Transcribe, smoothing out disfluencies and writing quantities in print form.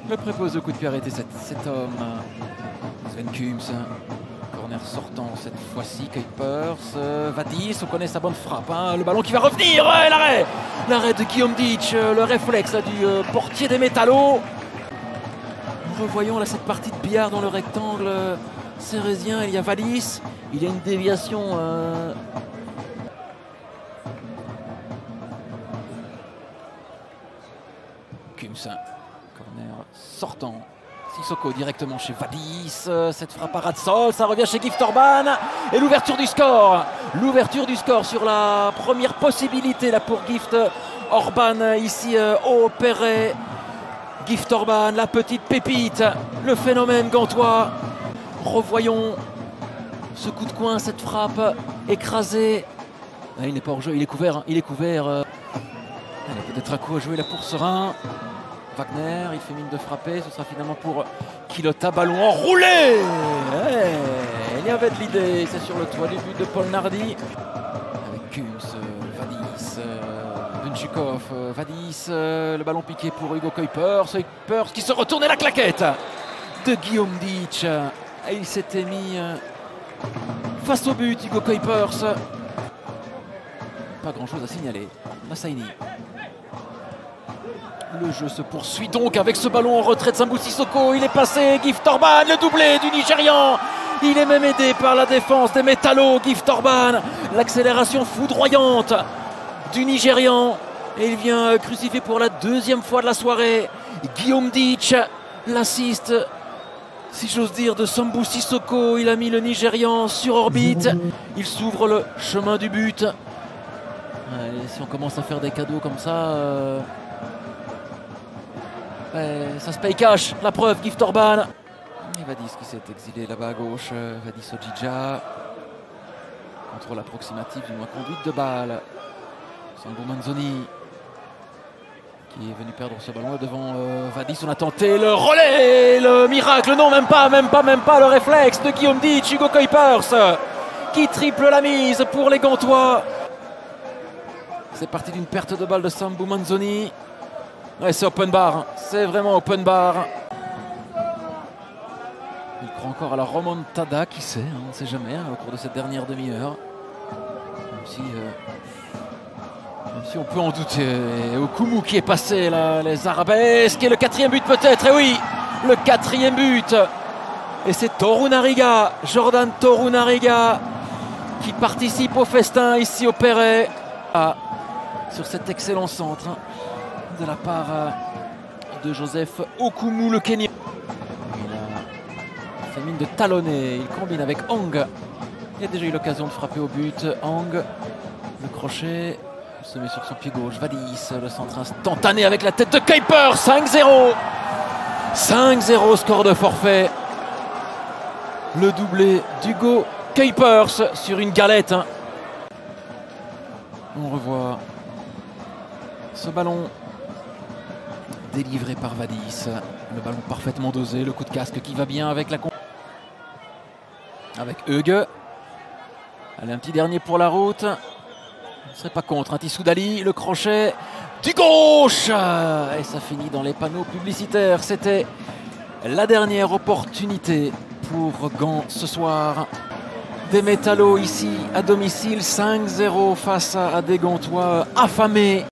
Le préposé au coup de pied arrêté cet homme. Sven Kums. Corner sortant cette fois-ci. Kuipers. Vadis, on connaît sa bonne frappe. Hein. Le ballon qui va revenir. Ouais, l'arrêt. L'arrêt de Guillaume Ditch. Le réflexe là, du portier des Métallos. Revoyons là cette partie de billard dans le rectangle cérésien. Il y a Vadis. Il y a une déviation. Kums. Corner sortant. Sissoko directement chez Vadis. Cette frappe à ras de sol. Ça revient chez Gift Orban. Et l'ouverture du score. L'ouverture du score sur la première possibilité là pour Gift Orban ici au Perret. Gift Orban, la petite pépite. Le phénomène gantois. Revoyons ce coup de coin, cette frappe écrasée. Ah, il n'est pas hors jeu, il est couvert. Hein. Il est couvert. Il a peut-être un coup à jouer là pour Serein. Wagner, il fait mine de frapper. Ce sera finalement pour Quillotta. Ballon enroulé. Il y avait de l'idée. C'est sur le toit du but de Paul Nardi. Avec Kums, Vadis, Bunchikov, Vadis. Le ballon piqué pour Hugo Kuipers. Kuipers qui se retourne et la claquette de Guillaume Ditch. Et il s'était mis face au but, Hugo Kuipers. Pas grand chose à signaler. Massaini. Le jeu se poursuit donc avec ce ballon en retrait de Sambu Sissoko. Il est passé, Gift Orban, le doublé du Nigérian. Il est même aidé par la défense des Métallos, Gift Orban. L'accélération foudroyante du Nigérian. Et il vient crucifier pour la deuxième fois de la soirée Guillaume Ditch. L'assist, si j'ose dire, de Sambu Sissoko. Il a mis le Nigérian sur orbite. Il s'ouvre le chemin du but. Et si on commence à faire des cadeaux comme ça... ça se paye cash, la preuve, Gift Orban. Et Vadis qui s'est exilé là-bas à gauche. Vadis Ojija. Contrôle approximatif, du moins conduite de balle. Sambu Manzoni qui est venu perdre ce ballon devant Vadis. On a tenté le relais, le miracle. Non, même pas. Le réflexe de Guillaume Ditch. Hugo Kuipers qui triple la mise pour les Gantois. C'est parti d'une perte de balle de Sambu Manzoni. Ouais, c'est open bar, c'est vraiment open bar. Il croit encore à la remontada, qui sait, on ne sait jamais, au cours de cette dernière demi-heure. Même si on peut en douter. Et Okumu qui est passé là, les arabesques, et le quatrième but peut-être, et oui, le quatrième but. Et c'est Torunariga, Jordan Torunariga, qui participe au festin ici au Perret. Sur cet excellent centre de la part de Joseph Okumu, le Kenyan. Il a fait mine de talonner, il combine avec Hong. Il a déjà eu l'occasion de frapper au but. Hong, le crochet, il se met sur son pied gauche. Vadis, le centre instantané avec la tête de Kuipers. 5-0. 5-0, score de forfait. Le doublé d'Hugo Kuipers sur une galette. On revoit ce ballon délivré par Vadis. Le ballon parfaitement dosé, le coup de casque qui va bien avec la avec Hugues. Allez, un petit dernier pour la route. On ne serait pas contre. Un Tissoudali, le crochet du gauche. Et ça finit dans les panneaux publicitaires. C'était la dernière opportunité pour Gand ce soir. Des Métallos ici à domicile, 5-0 face à des Gantois affamés.